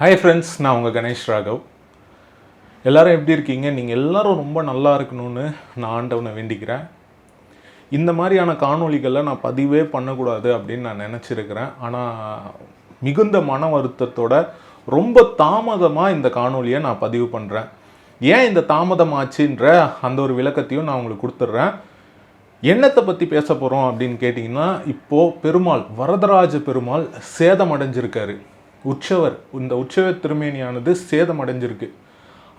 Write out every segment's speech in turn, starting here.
Hi friends, நான் உங்கள் கணேஷ் ராகவ். எல்லோரும் எப்படி இருக்கீங்க? நீங்கள் எல்லோரும் ரொம்ப நல்லா இருக்கணும்னு நான் ஆண்டவனை வேண்டிக்கிறேன். இந்த மாதிரியான காணொளிகளை நான் பதிவே பண்ணக்கூடாது அப்படின்னு நான் நினச்சிருக்கிறேன். ஆனால் மிகுந்த மன வருத்தத்தோட ரொம்ப தாமதமாக இந்த காணொலியை நான் பதிவு பண்ணுறேன். ஏன் இந்த தாமதம் ஆச்சுன்ற அந்த ஒரு விளக்கத்தையும் நான் உங்களுக்கு கொடுத்துட்றேன். என்னத்தை பற்றி பேச போகிறோம் அப்படின்னு கேட்டிங்கன்னா, இப்போது பெருமாள் வரதராஜ பெருமாள் சேதம் அடைஞ்சிருக்காரு. உற்சவர், இந்த உற்சவ திருமேனியானது சேதம் அடைஞ்சிருக்கு.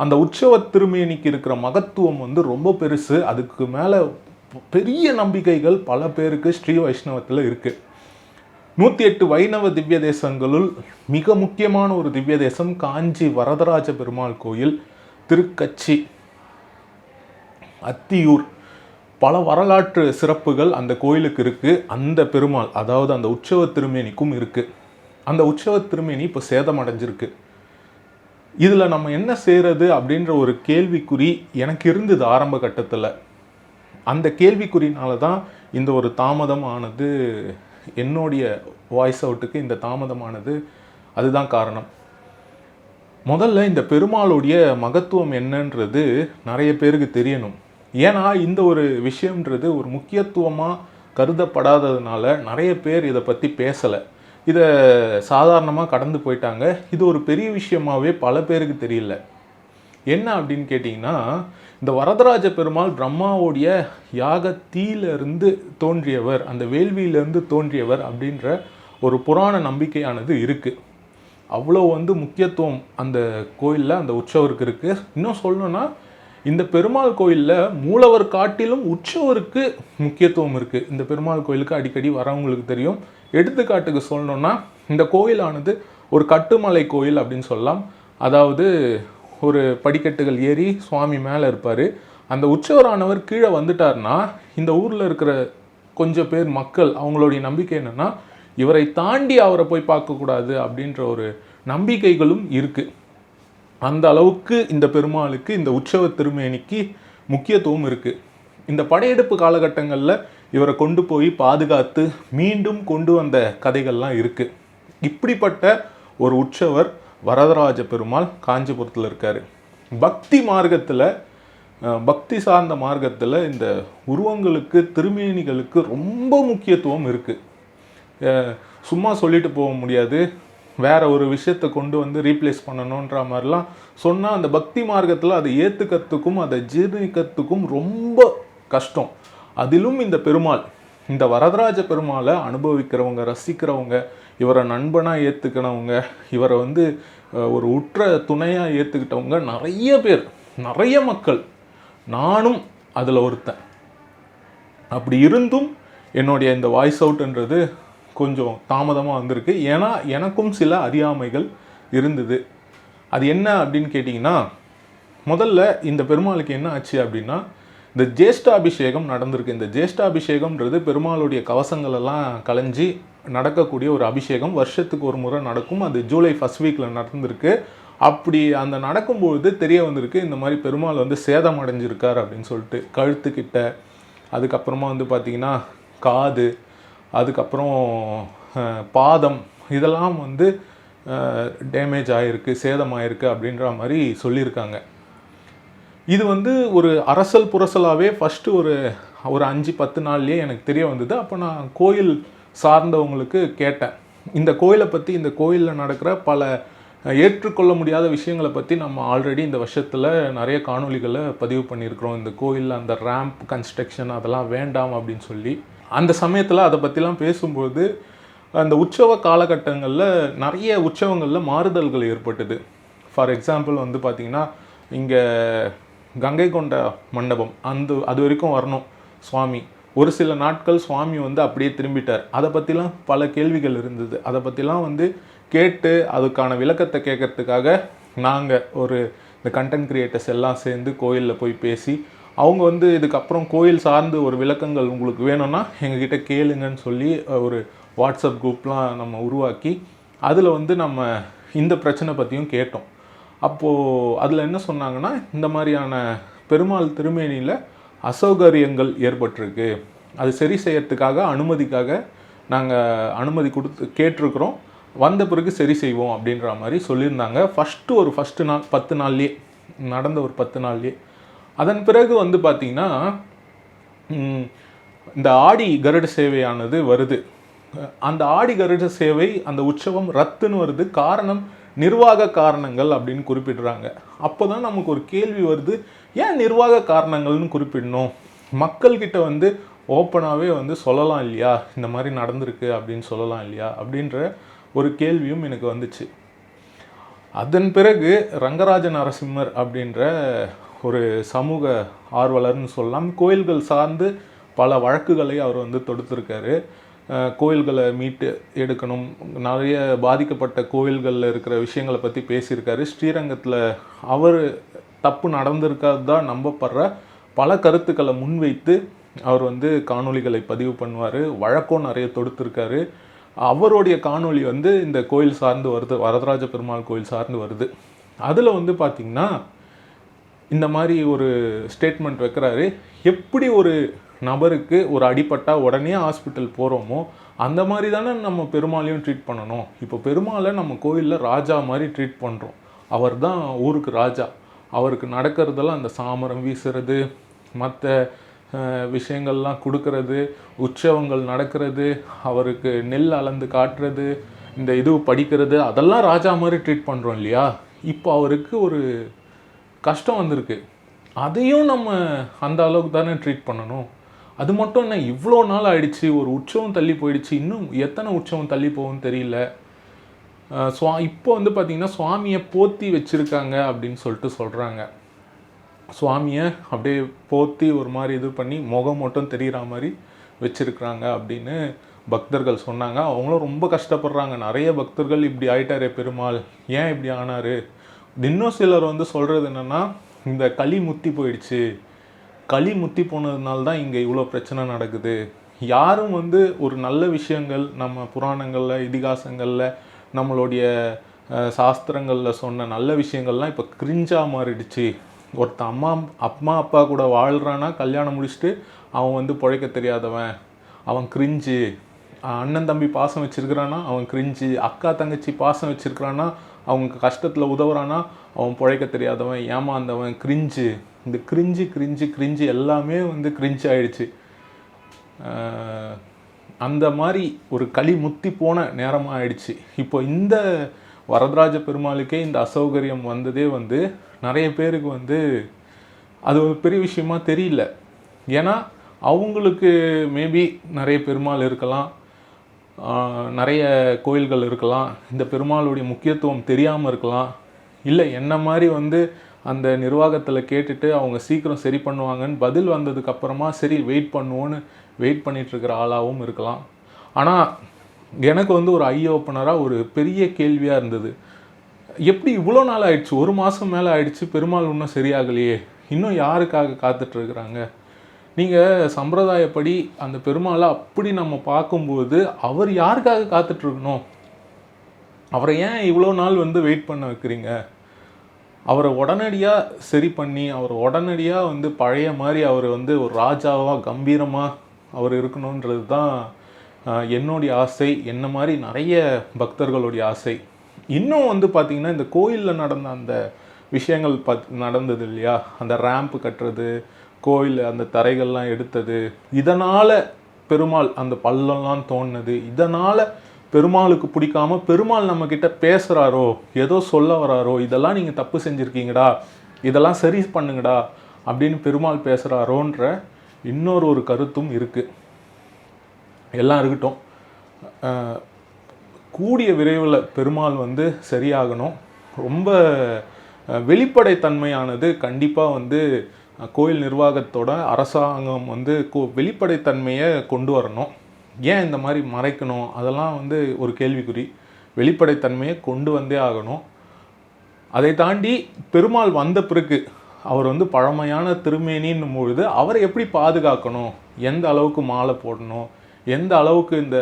அந்த உற்சவ திருமேனிக்கு இருக்கிற மகத்துவம் ரொம்ப பெருசு. அதுக்கு மேலே பெரிய நம்பிக்கைகள் பல பேருக்கு ஸ்ரீ வைஷ்ணவத்தில் இருக்குது. 108 வைணவ திவ்ய தேசங்களுள் மிக முக்கியமான ஒரு திவ்ய தேசம் காஞ்சி வரதராஜ பெருமாள் கோயில், திருக்கச்சி, அத்தியூர். பல வரலாற்று சிறப்புகள் அந்த கோயிலுக்கு இருக்குது. அந்த பெருமாள், அதாவது அந்த உற்சவ திருமேனிக்கும் இருக்குது. அந்த உற்சவ திருமேனி இப்போ சேதம் அடைஞ்சிருக்கு. இதில் நம்ம என்ன செய்கிறது அப்படின்ற ஒரு கேள்விக்குறி எனக்கு இருந்தது ஆரம்ப கட்டத்தில். அந்த கேள்விக்குறினால தான் இந்த ஒரு தாமதம் ஆனது. என்னுடைய வாய்ஸ் அவுட்டுக்கு இந்த தாமதமானது அதுதான் காரணம். முதல்ல இந்த பெருமாளுடைய மகத்துவம் என்னன்றது நிறைய பேருக்கு தெரியணும். ஏன்னா இந்த ஒரு விஷயம்ன்றது ஒரு முக்கியத்துவமாக கருதப்படாததுனால நிறைய பேர் இதை பற்றி பேசலை. இதை சாதாரணமாக கடந்து போயிட்டாங்க. இது ஒரு பெரிய விஷயமாகவே பல பேருக்கு தெரியல. என்ன அப்படின்னு கேட்டிங்கன்னா, இந்த வரதராஜ பெருமாள் பிரம்மாவுடைய யாகத்திலிருந்து தோன்றியவர், அந்த வேள்வியிலிருந்து தோன்றியவர் அப்படின்ற ஒரு புராண நம்பிக்கையானது இருக்குது. அவ்வளோ முக்கியத்துவம் அந்த கோயிலில் அந்த உற்சவருக்கு இருக்குது. இன்னும் சொல்லணும்னா, இந்த பெருமாள் கோயிலில் மூலவர் காட்டிலும் உற்சவருக்கு முக்கியத்துவம் இருக்குது. இந்த பெருமாள் கோயிலுக்கு அடிக்கடி வரவங்களுக்கு தெரியும். எடுத்துக்காட்டுக்கு சொல்லணும்னா, இந்த கோயிலானது ஒரு கட்டுமலை கோயில் அப்படின்னு சொல்லலாம். அதாவது ஒரு படிக்கட்டுகள் ஏறி சுவாமி மேலே இருப்பார். அந்த உற்சவரானவர் கீழே வந்துட்டார்னா, இந்த ஊரில் இருக்கிற கொஞ்சம் பேர் மக்கள் அவங்களுடைய நம்பிக்கை என்னென்னா, இவரை தாண்டி அவரை போய் பார்க்கக்கூடாது அப்படின்ற ஒரு நம்பிக்கைகளும் இருக்குது. அந்த அளவுக்கு இந்த பெருமாளுக்கு, இந்த உற்சவ திருமேனிக்கு முக்கியத்துவம் இருக்குது. இந்த படையெடுப்பு காலகட்டங்களில் இவரை கொண்டு போய் பாதுகாத்து மீண்டும் கொண்டு வந்த கதைகள்லாம் இருக்குது. இப்படிப்பட்ட ஒரு உற்சவர் வரதராஜ பெருமாள் காஞ்சிபுரத்தில் இருக்கார். பக்தி மார்க்கத்தில், பக்தி சார்ந்த மார்க்கத்தில் இந்த உருவங்களுக்கு, திருமேனிகளுக்கு ரொம்ப முக்கியத்துவம் இருக்குது. சும்மா சொல்லிட்டு போக முடியாது. வேறு ஒரு விஷயத்தை கொண்டு ரீப்ளேஸ் பண்ணணுன்ற மாதிரிலாம் சொன்னால் அந்த பக்தி மார்க்கத்தில் அதை ஏற்றுக்கிறதுக்கும் அதை ஜீர்ணிக்கிறதுக்கும் ரொம்ப கஷ்டம். அதிலும் இந்த பெருமாள், இந்த வரதராஜ பெருமாளை அனுபவிக்கிறவங்க, ரசிக்கிறவங்க, இவரை நண்பனாக ஏற்றுக்கிறவங்க, இவரை ஒரு உற்ற துணையாக ஏற்றுக்கிட்டவங்க நிறைய பேர், நிறைய மக்கள். நானும் அதில் ஒருத்தன். அப்படி இருந்தும் என்னுடைய இந்த வாய்ஸ் அவுட்ன்றது கொஞ்சம் தாமதமாக வந்திருக்கு. ஏன்னா எனக்கும் சில அறியாமைகள் இருந்தது. அது என்ன அப்படின்னு கேட்டிங்கன்னா, முதல்ல இந்த பெருமாளுக்கு என்ன ஆச்சு அப்படின்னா, இந்த ஜேஷ்டாபிஷேகம் நடந்திருக்கு. இந்த ஜேஷ்டாபிஷேகம்ன்றது பெருமாளுடைய கவசங்களெல்லாம் கலைஞ்சி நடக்கக்கூடிய ஒரு அபிஷேகம். வருஷத்துக்கு ஒரு முறை நடக்கும். அது ஜூலை ஃபர்ஸ்ட் வீக்கில் நடந்திருக்கு. அப்படி அந்த நடக்கும்பொழுது தெரிய வந்திருக்கு, இந்த மாதிரி பெருமாள் சேதம் அடைஞ்சிருக்கார் அப்படின்னு சொல்லிட்டு. கழுத்துக்கிட்ட, அதுக்கப்புறமா பார்த்திங்கன்னா காது, அதுக்கப்புறம் பாதம், இதெல்லாம் டேமேஜ் ஆகிருக்கு, சேதமாயிருக்கு அப்படின்ற மாதிரி சொல்லியிருக்காங்க. இது ஒரு அரசல் புரசலாகவே ஃபஸ்ட்டு ஒரு 5-10 நாள்லேயே எனக்கு தெரிய வந்தது. அப்போ நான் கோயில் சார்ந்தவங்களுக்கு கேட்டேன், இந்த கோயிலை பற்றி, இந்த கோயிலில் நடக்கிற பல ஏற்றுக்கொள்ள முடியாத விஷயங்களை பற்றி நம்ம ஆல்ரெடி இந்த வருஷத்தில் நிறைய காணொலிகளை பதிவு பண்ணியிருக்கிறோம். இந்த கோயிலில் அந்த ரேம்ப் கன்ஸ்ட்ரக்ஷன் அதெல்லாம் வேண்டாம் அப்படின்னு சொல்லி. அந்த சமயத்தில் அதை பற்றிலாம் பேசும்போது அந்த உற்சவ காலகட்டங்களில் நிறைய உற்சவங்களில் மாறுதல்கள் ஏற்பட்டது. ஃபார் எக்ஸாம்பிள் பார்த்திங்கன்னா, இங்கே கங்கை கொண்ட மண்டபம் அது வரைக்கும் வரணும் சுவாமி. ஒரு சில நாட்கள் சுவாமி அப்படியே திரும்பிட்டார். அதை பற்றிலாம் பல கேள்விகள் இருந்தது. அதை பற்றிலாம் கேட்டு அதுக்கான விளக்கத்தை கேட்கறதுக்காக நாங்கள் இந்த கண்டென்ட் கிரியேட்டர்ஸ் எல்லாம் சேர்ந்து கோயிலில் போய் பேசி, அவங்க இதுக்கப்புறம் கோயில் சார்ந்து ஒரு விளக்கங்கள் உங்களுக்கு வேணும்னா எங்ககிட்ட கேளுங்கன்னு சொல்லி ஒரு வாட்ஸ்அப் குரூப்லாம் நம்ம உருவாக்கி அதில் நம்ம இந்த பிரச்சனை பற்றியும் கேட்டோம். அப்போது அதில் என்ன சொன்னாங்கன்னா, இந்த மாதிரியான பெருமாள் திருமேனியில் அசௌகரியங்கள் ஏற்பட்டிருக்கு, அது சரி செய்யறதுக்காக அனுமதிக்காக நாங்கள் அனுமதி கேட்டிருக்கிறோம். வந்த பிறகு சரி செய்வோம் அப்படின்ற மாதிரி சொல்லியிருந்தாங்க. ஃபஸ்ட்டு நாள் 10 நாள்லேயே நடந்த ஒரு 10 நாள்லேயே. அதன் பிறகு வந்து பார்த்திங்கன்னா இந்த ஆடி கருட சேவையானது வருது. அந்த ஆடி கருட சேவை அந்த உற்சவம் ரத்துன்னு வருது. காரணம் நிர்வாக காரணங்கள் அப்படின்னு குறிப்பிடுறாங்க. அப்போ தான் நமக்கு ஒரு கேள்வி வருது, ஏன் நிர்வாக காரணங்கள்னு குறிப்பிடணும்? மக்கள்கிட்ட வந்து ஓப்பனாகவே வந்து சொல்லலாம் இல்லையா, இந்த மாதிரி நடந்திருக்கு அப்படின்னு சொல்லலாம் இல்லையா அப்படின்ற ஒரு கேள்வியும் எனக்கு வந்துச்சு. அதன் பிறகு ரங்கராஜ நரசிம்மர் அப்படின்ற ஒரு சமூக ஆர்வலர்னு சொல்லலாம். கோயில்கள் சார்ந்து பல வழக்குகளை அவர் வந்து தொடுத்திருக்காரு. கோயில்களை மீட்டு எடுக்கணும், நிறைய பாதிக்கப்பட்ட கோயில்களில் இருக்கிற விஷயங்களை பற்றி பேசியிருக்காரு. ஸ்ரீரங்கத்தில் அவர் தப்பு நடந்திருக்காது தான் நம்பப்படுற பல கருத்துக்களை முன்வைத்து அவர் வந்து காணொளிகளை பதிவு பண்ணுவார். வழக்கம் நிறைய தொடுத்திருக்காரு. அவருடைய காணொளி வந்து இந்த கோயில் சார்ந்து வருது, வரதராஜ பெருமாள் கோயில் சார்ந்து வருது. அதில் வந்து பார்த்திங்கன்னா இந்த மாதிரி ஒரு ஸ்டேட்மெண்ட் வைக்கிறாரு. எப்படி ஒரு நபருக்கு ஒரு அடிபட்டால் உடனே ஹாஸ்பிட்டல் போகிறோமோ அந்த மாதிரி தானே நம்ம பெருமாளையும் ட்ரீட் பண்ணணும். இப்போ பெருமாளை நம்ம கோயிலில் ராஜா மாதிரி ட்ரீட் பண்ணுறோம். அவர் தான் ஊருக்கு ராஜா. அவருக்கு நடக்கிறதெல்லாம் அந்த சாமரம் வீசுறது, மற்ற விஷயங்கள்லாம் கொடுக்கறது, உற்சவங்கள் நடக்கிறது, அவருக்கு நெல் அளந்து காட்டுறது, இந்த இது படிக்கிறது, அதெல்லாம் ராஜா மாதிரி ட்ரீட் பண்ணுறோம் இல்லையா. இப்போ அவருக்கு ஒரு கஷ்டம் வந்திருக்கு, அதையும் நம்ம அந்த அளவுக்கு தானே ட்ரீட் பண்ணணும். அது மட்டும் என்ன, இவ்வளோ நாள் ஆயிடுச்சு, ஒரு உற்சவம் தள்ளி போயிடுச்சு, இன்னும் எத்தனை உற்சவம் தள்ளி போகும்னு தெரியல. இப்போ வந்து பார்த்திங்கன்னா சுவாமியை போற்றி வச்சுருக்காங்க அப்படின்னு சொல்லிட்டு சொல்கிறாங்க. சுவாமியை அப்படியே போற்றி ஒரு மாதிரி இது பண்ணி முகம் மட்டும் தெரிகிற மாதிரி வச்சுருக்குறாங்க அப்படின்னு பக்தர்கள் சொன்னாங்க. அவங்களும் ரொம்ப கஷ்டப்படுறாங்க. நிறைய பக்தர்கள் இப்படி ஆயிட்டாரே பெருமாள், ஏன் இப்படி ஆனார். இன்னும் சிலர் வந்து சொல்கிறது என்னென்னா, இந்த களி முத்தி போயிடுச்சு, களி முத்தி போனதுனால தான் இங்கே இவ்வளோ பிரச்சனை நடக்குது. யாரும் வந்து ஒரு நல்ல விஷயங்கள் நம்ம புராணங்களில் இதிகாசங்களில் நம்மளுடைய சாஸ்திரங்களில் சொன்ன நல்ல விஷயங்கள்லாம் இப்போ கிரிஞ்சாக மாறிடுச்சு. ஒருத்தன் அம்மா அப்பா கூட வாழ்கிறான்னா, கல்யாணம் முடிச்சுட்டு அவன் வந்து பிழைக்க தெரியாதவன், அவன் கிரிஞ்சு. அண்ணன் தம்பி பாசம் வச்சுருக்கிறான்னா அவன் கிரிஞ்சு. அக்கா தங்கச்சி பாசம் வச்சுருக்கிறான்னா, அவங்க கஷ்டத்தில் உதவுறானா அவன் பிழைக்க தெரியாதவன், ஏமாந்தவன், கிரிஞ்சு. இந்த கிரிஞ்சு எல்லாமே வந்து கிரிஞ்சு ஆயிடுச்சு. அந்த மாதிரி ஒரு களி முத்தி போன நேரமாக ஆயிடுச்சு. இப்போ இந்த வரதராஜ பெருமாளுக்கே இந்த அசௌகரியம் வந்ததே வந்து நிறைய பேருக்கு வந்து அது ஒரு பெரிய விஷயமா தெரியல. ஏன்னா அவங்களுக்கு மேபி நிறைய பெருமாள் இருக்கலாம், நிறைய கோயில்கள் இருக்கலாம், இந்த பெருமாளுடைய முக்கியத்துவம் தெரியாமல் இருக்கலாம். இல்லை என்ன மாதிரி வந்து அந்த நிர்வாகத்தில் கேட்டுட்டு அவங்க சீக்கிரம் சரி பண்ணுவாங்கன்னு பதில் வந்ததுக்கப்புறமா சரி வெயிட் பண்ணுவோன்னு வெயிட் பண்ணிகிட்ருக்கிற ஆளாகவும் இருக்கலாம். ஆனால் எனக்கு வந்து ஒரு ஐ ஓப்பனராக ஒரு பெரிய கேள்வியாக இருந்தது, எப்படி இவ்வளோ நாள் ஆயிடுச்சு, 1 மாதம் மேலே ஆயிடுச்சு, பெருமாள் இன்னும் சரியாகலையே, இன்னும் யாருக்காக காத்துட்ருக்குறாங்க. நீங்கள் சம்பிரதாயப்படி அந்த பெருமாளை அப்படி நம்ம பார்க்கும்போது அவர் யாருக்காக காத்துட்ருக்கணும்? அவரை ஏன் இவ்வளோ நாள் வந்து வெயிட் பண்ண வைக்கிறீங்க? அவரை உடனடியாக சரி பண்ணி அவர் உடனடியாக வந்து பழைய மாதிரி அவர் வந்து ஒரு ராஜாவாக கம்பீரமாக அவர் இருக்கணுன்றது தான் என்னுடைய ஆசை, என்ன மாதிரி நிறைய பக்தர்களுடைய ஆசை. இன்னும் வந்து பார்த்திங்கன்னா இந்த கோயிலில் நடந்த அந்த விஷயங்கள் நடந்தது இல்லையா, அந்த ரேம்ப் கட்டுறது, கோயில் அந்த தரைகள்லாம் எடுத்தது, இதனால் பெருமாள் அந்த பள்ளம்லாம் தோணுது, இதனால் பெருமாளுக்கு பிடிக்காம பெருமாள் நம்மக்கிட்ட பேசுகிறாரோ, ஏதோ சொல்ல வராரோ, இதெல்லாம் நீங்கள் தப்பு செஞ்சுருக்கீங்கடா, இதெல்லாம் சரி பண்ணுங்கடா அப்படின்னு பெருமாள் பேசுகிறாரோன்ற இன்னொரு கருத்தும் இருக்குது. எல்லாம் இருக்கட்டும், கூடிய விரைவில் பெருமாள் வந்து சரியாகணும். ரொம்ப வெளிப்படைத்தன்மையானது கண்டிப்பாக வந்து கோயில் நிர்வாகத்தோட அரசாங்கம் வந்து வெளிப்படைத்தன்மையை கொண்டு வரணும். ஏன் இந்த மாதிரி மறைக்கணும், அதெல்லாம் வந்து ஒரு கேள்விக்குறி. வெளிப்படைத்தன்மையை கொண்டு வந்தே ஆகணும். அதை தாண்டி பெருமாள் வந்த பிறகு அவர் வந்து பழமையான திருமேனின்னும் பொழுது அவரை எப்படி பாதுகாக்கணும், எந்த அளவுக்கு மாலை போடணும், எந்த அளவுக்கு இந்த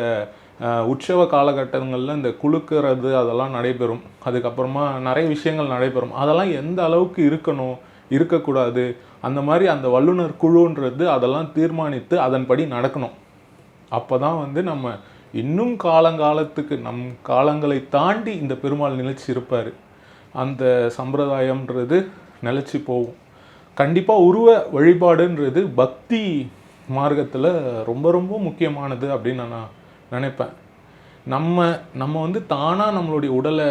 உற்சவ காலகட்டங்களில் இந்த குலுக்கிறது அதெல்லாம் நடைபெறும், அதுக்கப்புறமா நிறைய விஷயங்கள் நடைபெறும், அதெல்லாம் எந்த அளவுக்கு இருக்கணும், இருக்கக்கூடாது, அந்த மாதிரி அந்த வல்லுநர் குழுன்றது அதெல்லாம் தீர்மானித்து அதன்படி நடக்கணும். அப்போ தான் வந்து நம்ம இன்னும் காலங்காலத்துக்கு நம் காலங்களை தாண்டி இந்த பெருமாள் நிலைச்சி இருப்பார். அந்த சம்பிரதாயம்ன்றது நிலச்சி போகும். கண்டிப்பாக உருவ வழிபாடுன்றது பக்தி மார்க்கத்தில் ரொம்ப ரொம்ப முக்கியமானது அப்படின்னு நான் நினைப்பேன். நம்ம நம்ம வந்து தானாக நம்மளுடைய உடலை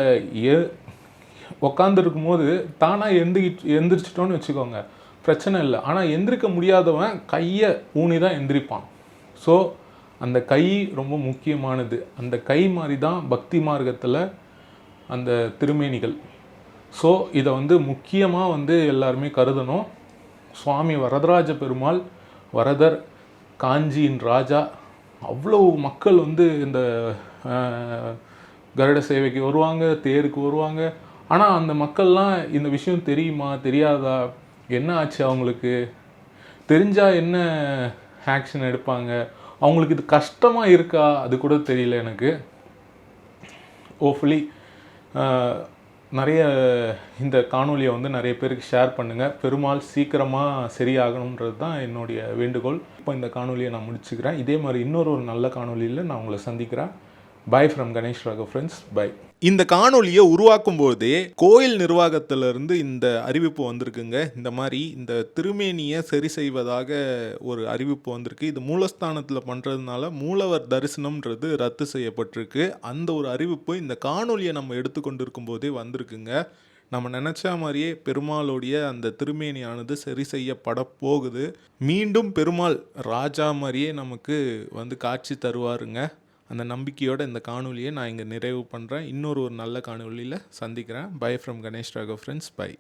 உக்காந்துருக்கும் போது தானாக எந்திரிச்சிட்டோன்னு வச்சுக்கோங்க, பிரச்சனை இல்லை. ஆனால் எந்திரிக்க முடியாதவன் கையை ஊனி தான் எந்திரிப்பான். ஸோ அந்த கை ரொம்ப முக்கியமானது. அந்த கை மாதிரி தான் பக்தி மார்க்கத்தில் அந்த திருமேனிகள். ஸோ இதை வந்து முக்கியமாக வந்து எல்லாருமே கருதணும். சுவாமி வரதராஜ பெருமாள், வரதர், காஞ்சியின் ராஜா, அவ்வளோ மக்கள் வந்து இந்த கருட சேவைக்கு வருவாங்க, தேருக்கு வருவாங்க. ஆனால் அந்த மக்கள்லாம் இந்த விஷயம் தெரியுமா தெரியாதா, என்ன ஆச்சு அவங்களுக்கு, தெரிஞ்சால் என்ன ஆக்ஷன் எடுப்பாங்க, அவங்களுக்கு இது கஷ்டமாக இருக்கா, அது கூட தெரியல எனக்கு. ஹோப்ஃபுல்லி நிறைய இந்த காணொலியை வந்து நிறைய பேருக்கு ஷேர் பண்ணுங்கள். பெருமாள் சீக்கிரமாக சரியாகணுன்றது தான் என்னுடைய வேண்டுகோள். இப்போ இந்த காணொலியை நான் முடிச்சுக்கிறேன். இதே மாதிரி இன்னொரு நல்ல காணொலியில் நான் உங்களை சந்திக்கிறேன். Bye from Ganesh Raghav friends, bye. இந்த காணொலியை உருவாக்கும் போதே கோயில் நிர்வாகத்திலிருந்து இந்த அறிவிப்பு வந்திருக்குங்க. இந்த மாதிரி இந்த திருமேனியை சரி செய்வதாக ஒரு அறிவிப்பு வந்திருக்கு. இது மூலஸ்தானத்தில் பண்ணுறதுனால மூலவர் தரிசனம்ன்றது ரத்து செய்யப்பட்டிருக்கு. அந்த ஒரு அறிவிப்பு இந்த காணொலியை நம்ம எடுத்துக்கொண்டு இருக்கும் போதே வந்திருக்குங்க. நம்ம நினச்ச மாதிரியே பெருமாளுடைய அந்த திருமேனியானது சரி செய்யப்பட போகுது. மீண்டும் பெருமாள் ராஜா மாதிரியே நமக்கு வந்து காட்சி தருவாருங்க. அந்த நம்பிக்கையோட இந்த காணொலியை நான் இங்கே நிறைவு பண்ணுறேன். இன்னொரு நல்ல காணொலியில் சந்திக்கிறேன். Bye from Ganesh Raghav friends, by.